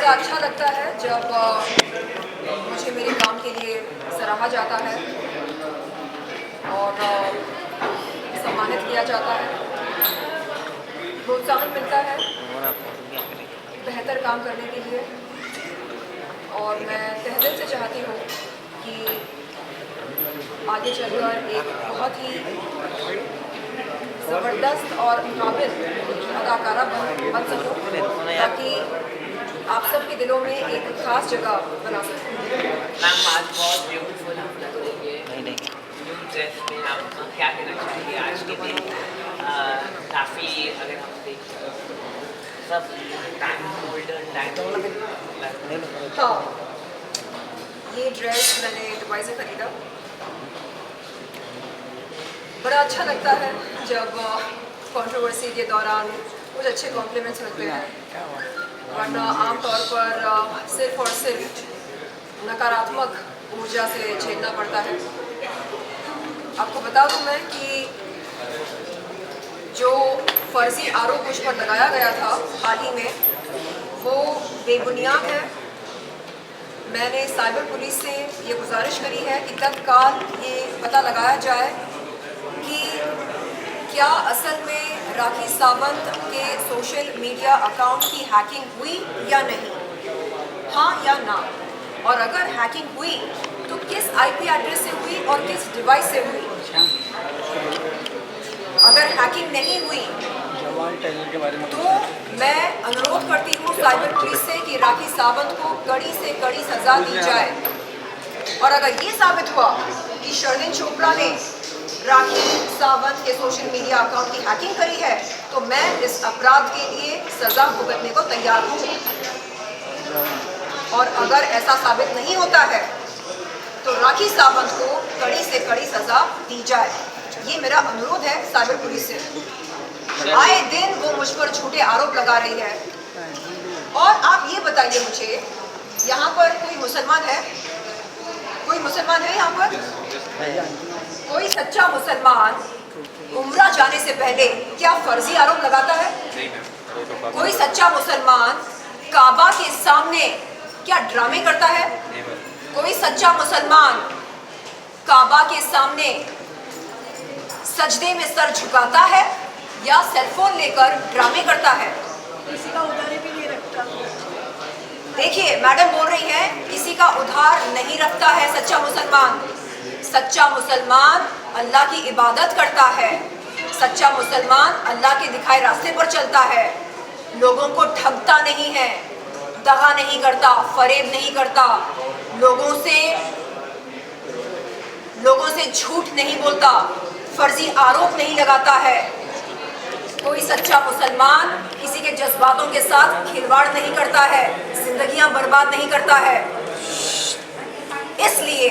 बड़ा अच्छा लगता है जब मुझे मेरे काम के लिए सराहा जाता है और सम्मानित किया जाता है, प्रोत्साहन मिलता है बेहतर काम करने के लिए। और मैं तहे दिल से चाहती हूँ कि आगे चलकर एक बहुत ही ज़बरदस्त और काबिल अदाकारा बन सकूँ, ताकि आप सबके दिलों में एक खास जगह बना सकूँ। मैम आज बहुत ब्यूटीफुल हम लग रही है न्यू ड्रेस में, आप क्या कहना चाहिए आज के दिन? काफ़ी अगर हम देखें सब हाँ, ये ड्रेस मैंने दुबई से ख़रीदा। बड़ा अच्छा लगता है जब कंट्रोवर्सी के दौरान कुछ अच्छे कॉम्प्लीमेंट्स मिलते हैं, वरना आमतौर पर सिर्फ और सिर्फ नकारात्मक ऊर्जा से झेलना पड़ता है। आपको बता दूं मैं कि जो फर्जी आरोप मुझ पर लगाया गया था हाल ही में, वो बेबुनियाद है। मैंने साइबर पुलिस से ये गुजारिश करी है कि तत्काल ये पता लगाया जाए कि क्या असल में राखी सावंत के सोशल मीडिया अकाउंट की हैकिंग हुई या नहीं, हाँ या ना, और अगर हैकिंग हुई तो किस आईपी एड्रेस से हुई और किस डिवाइस से हुई। अगर हैकिंग नहीं हुई तो मैं अनुरोध करती हूँ साइबर पुलिस से कि राखी सावंत को कड़ी से कड़ी सज़ा दी जाए। और अगर ये साबित हुआ कि शर्लिन चोपड़ा ने राखी सावंत के सोशल मीडिया अकाउंट की हैकिंग करी है, तो मैं इस अपराध के लिए सज़ा भुगतने को तैयार हूँ। और अगर ऐसा साबित नहीं होता है तो राखी सावंत को कड़ी से कड़ी सज़ा दी जाए। ये मेरा अनुरोध है साइबर पुलिस से। आए दिन वो मुझ पर झूठे आरोप लगा रही है। और आप ये बताइए मुझे, यहाँ पर कोई मुसलमान है? कोई मुसलमान है यहाँ पर? कोई सच्चा मुसलमान उम्रा जाने से पहले क्या फर्जी आरोप लगाता है? कोई सच्चा मुसलमान काबा के सामने क्या ड्रामे करता है? कोई सच्चा मुसलमान काबा के सामने सजदे में सर झुकाता है या सेलफोन लेकर ड्रामे करता है? किसी का उधार भी नहीं रखता। देखिए, मैडम बोल रही है किसी का उधार नहीं रखता है सच्चा मुसलमान। सच्चा मुसलमान अल्लाह की इबादत करता है। सच्चा मुसलमान अल्लाह के दिखाए रास्ते पर चलता है, लोगों को ठगता नहीं है, दगा नहीं करता, फरेब नहीं करता, लोगों से झूठ नहीं बोलता, फर्जी आरोप नहीं लगाता है। कोई सच्चा मुसलमान किसी के जज्बातों के साथ खिलवाड़ नहीं करता है, जिंदगियां बर्बाद नहीं करता है। इसलिए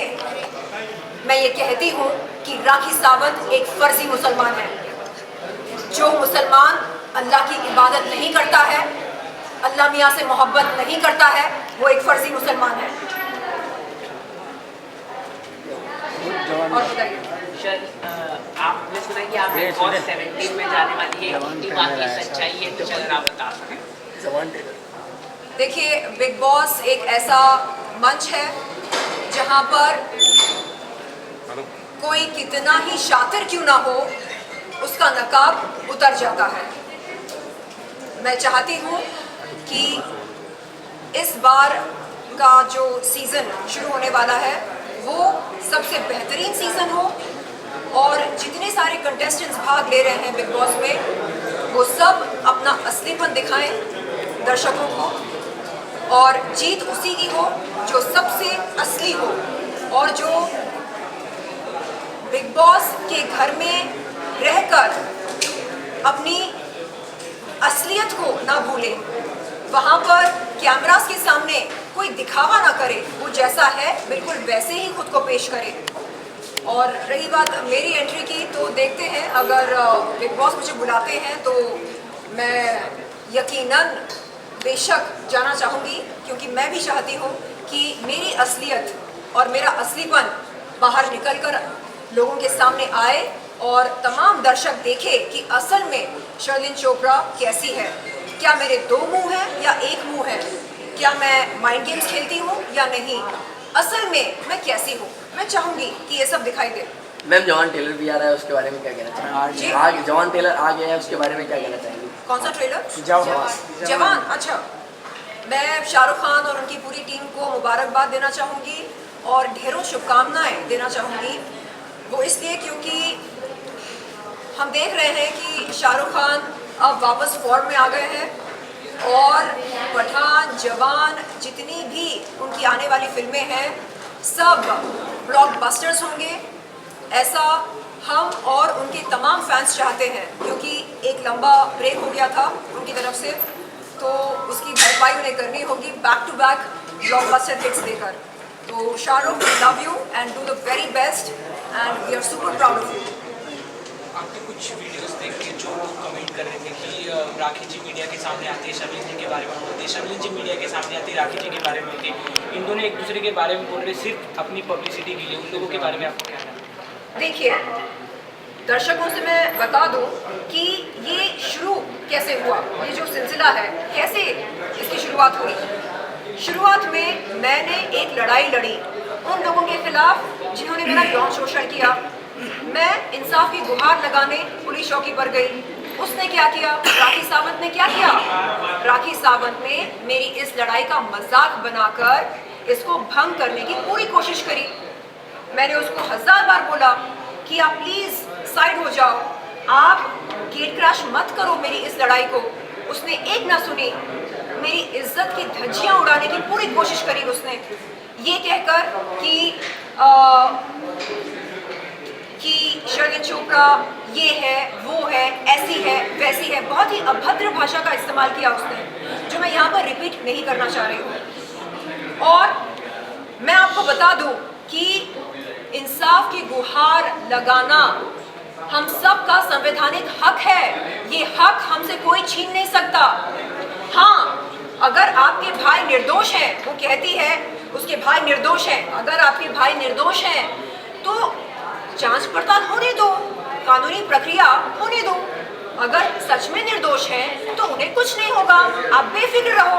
मैं ये कहती हूँ कि राखी सावंत एक फर्जी मुसलमान है। जो मुसलमान अल्लाह की इबादत नहीं करता है, अल्लाह मियाँ से मोहब्बत नहीं करता है, वो एक फर्जी मुसलमान है। और बताइए आपने सुना कि आप बिग बॉस 17 में जाने वाली है, कितनी बाकी सच्चाई है, कुछ अगर आप बता सकें। देखिए, बिग बॉस एक ऐसा मंच है जहां पर कोई कितना ही शातिर क्यों ना हो, उसका नकाब उतर जाता है। मैं चाहती हूं कि इस बार का जो सीज़न शुरू होने वाला है वो सबसे बेहतरीन सीज़न हो, और जितने सारे कंटेस्टेंट्स भाग ले रहे हैं बिग बॉस में, वो सब अपना असलीपन दिखाएं दर्शकों को, और जीत उसी की हो जो सबसे असली हो, और जो बिग बॉस के घर में रहकर अपनी असलियत को ना भूले, वहाँ पर कैमरास के सामने कोई दिखावा ना करे, वो जैसा है बिल्कुल वैसे ही खुद को पेश करे। और रही बात मेरी एंट्री की, तो देखते हैं, अगर बिग बॉस मुझे बुलाते हैं तो मैं यकीनन बेशक जाना चाहूँगी, क्योंकि मैं भी चाहती हूँ कि मेरी असलियत और मेरा असलीपन बाहर निकलकर लोगों के सामने आए और तमाम दर्शक देखे कि असल में शर्लिन चोपड़ा कैसी है। क्या मेरे दो मुंह हैं या एक मुंह है? क्या मैं माइंड गेम्स खेलती हूँ या नहीं, असल में मैं कैसी हूँ, मैं चाहूँगी कि ये सब दिखाई दे। मैम जवान टेलर भी आ रहा है, उसके बारे में क्या कहना चाहेंगे? जी? जवान टेलर आ गया है, उसके बारे में क्या कहना चाहेंगे? कौन सा ट्रेलर? जवान। जवान। अच्छा, मैं शाहरुख खान और उनकी पूरी टीम को मुबारकबाद देना चाहूँगी और ढेरों शुभकामनाएं देना चाहूँगी। वो इसलिए क्योंकि हम देख रहे हैं कि शाहरुख खान अब वापस फॉर्म में आ गए हैं और पठान, जवान, जितनी भी उनकी आने वाली फिल्में हैं सब ब्लॉकबस्टर्स होंगे, ऐसा हम और उनके तमाम फैंस चाहते हैं, क्योंकि एक लंबा ब्रेक हो गया था उनकी तरफ से, तो उसकी भरपाई उन्हें करनी होगी back to back blockbuster hits देकर। तो Shahrukh, love you and do the very best and we are super proud of you. आपके कुछ वीडियोस देख के जो लोग कमेंट कर रहे थे कि राखी जी मीडिया के सामने आते हैं, शर्मिन जी के बारे में बोलते हैं, शर्मिन जी मीडिया के सामने आते हैं, राखी जी के बारे में बोलते हैं, इन दोनों एक दूसरे के बारे में बोल रहे सिर्फ अपनी पब्लिसिटी के लिए, उन लोगों के बारे में आपको क्या कहना है? देखिए, दर्शकों से मैं बता दूं कि ये शुरू कैसे हुआ, ये जो सिलसिला है कैसे इसकी शुरुआत हुई। शुरुआत में मैंने एक लड़ाई लड़ी उन लोगों के खिलाफ जिन्होंने मेरा यौन शोषण किया। मैं इंसाफ की गुहार लगाने पुलिस चौकी पर गई। उसने क्या किया? राखी सावंत ने क्या किया? राखी सावंत ने मेरी इस लड़ाई का मजाक बनाकर इसको भंग करने की पूरी कोशिश करी। मैंने उसको 1000 बार बोला कि आप प्लीज साइड हो जाओ, आप गेट क्रैश मत करो मेरी इस लड़ाई को। उसने एक ना सुनी, मेरी इज्जत की धज्जियां उड़ाने की पूरी कोशिश करी उसने, ये कहकर कि शर्मिन चोपड़ा ये है, वो है, ऐसी है, वैसी है। बहुत ही अभद्र भाषा का इस्तेमाल किया उसने, जो मैं यहाँ पर रिपीट नहीं करना चाह रही हूँ। और मैं आपको बता दूँ कि इंसाफ की गुहार लगाना हम सब का संवैधानिक हक है। ये हक हमसे कोई छीन नहीं सकता। हाँ, अगर आपके भाई निर्दोष हैं, वो कहती है उसके भाई निर्दोष हैं, अगर आपके भाई निर्दोष हैं तो जांच पड़ताल होने दो, कानूनी प्रक्रिया होने दो। अगर सच में निर्दोष हैं तो उन्हें कुछ नहीं होगा, आप बेफिक्र रहो।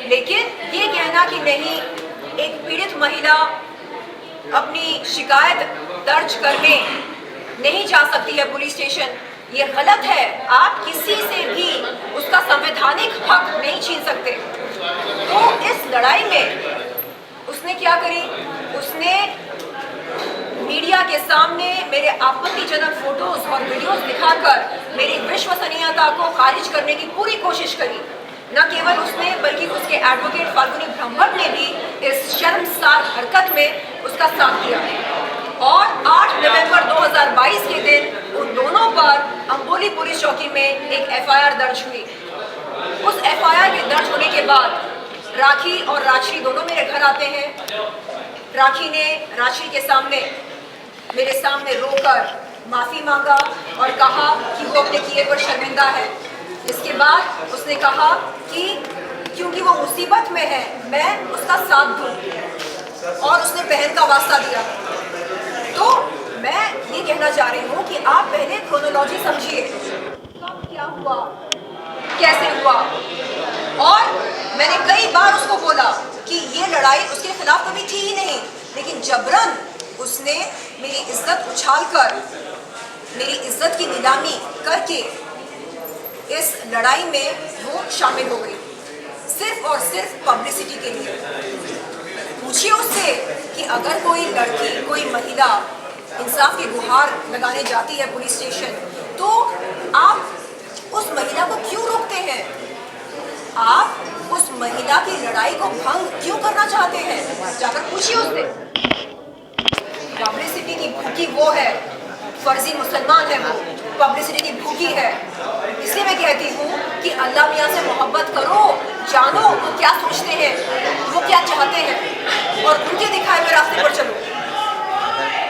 लेकिन ये कहना कि नहीं, एक पीड़ित महिला अपनी शिकायत दर्ज करने नहीं जा सकती है पुलिस स्टेशन, ये गलत है। आप किसी से भी उसका संवैधानिक हक नहीं छीन सकते। तो इस लड़ाई में उसने क्या करी? उसने मीडिया के सामने मेरे आपत्तिजनक फोटोज और वीडियोस दिखाकर मेरी विश्वसनीयता को खारिज करने की पूरी कोशिश करी। न केवल उसने, बल्कि उसके एडवोकेट फाल्गुनी ब्रह्मभट्ट ने भी इस शर्मसार हरकत में उसका साथ दिया। और 8 नवंबर 2022 के दिन उन दोनों पर अंबोली पुलिस चौकी में एक FIR दर्ज हुई। उस FIR के दर्ज होने के बाद राखी और राजश्री दोनों मेरे घर आते हैं। राखी ने राजश्री के सामने, मेरे सामने रोकर माफ़ी मांगा और कहा कि वो अपने किए पर शर्मिंदा है। इसके बाद उसने कहा कि क्योंकि वो मुसीबत में है मैं उसका साथ दूं, और उसने बहन का वास्ता दिया। तो मैं ये कहना चाह रही हूँ कि आप पहले क्रोनोलॉजी समझिए, कब क्या हुआ, कैसे हुआ। और मैंने कई बार उसको बोला कि ये लड़ाई उसके खिलाफ कभी थी ही नहीं, लेकिन जबरन उसने मेरी इज्जत उछालकर, मेरी इज्जत की नीलामी करके इस लड़ाई में वो शामिल हो गई, सिर्फ और सिर्फ पब्लिसिटी के लिए। पूछिए उससे कि अगर कोई लड़की, कोई महिला इंसाफ की गुहार लगाने जाती है पुलिस स्टेशन, तो आप उस महिला को क्यों रोकते हैं? आप उस महिला की लड़ाई को भंग क्यों करना चाहते हैं? जाकर पूछिए उससे। पब्लिसिटी की भूखी वो है, फर्जी मुसलमान है वो, पब्लिसिटी की भूखी है। इसलिए मैं कहती हूँ कि अल्लाह मियाँ से मोहब्बत करो, जानो वो क्या सोचते हैं, वो क्या चाहते हैं, और उनके दिखाए हुए रास्ते पर चलो।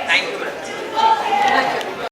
Thank you.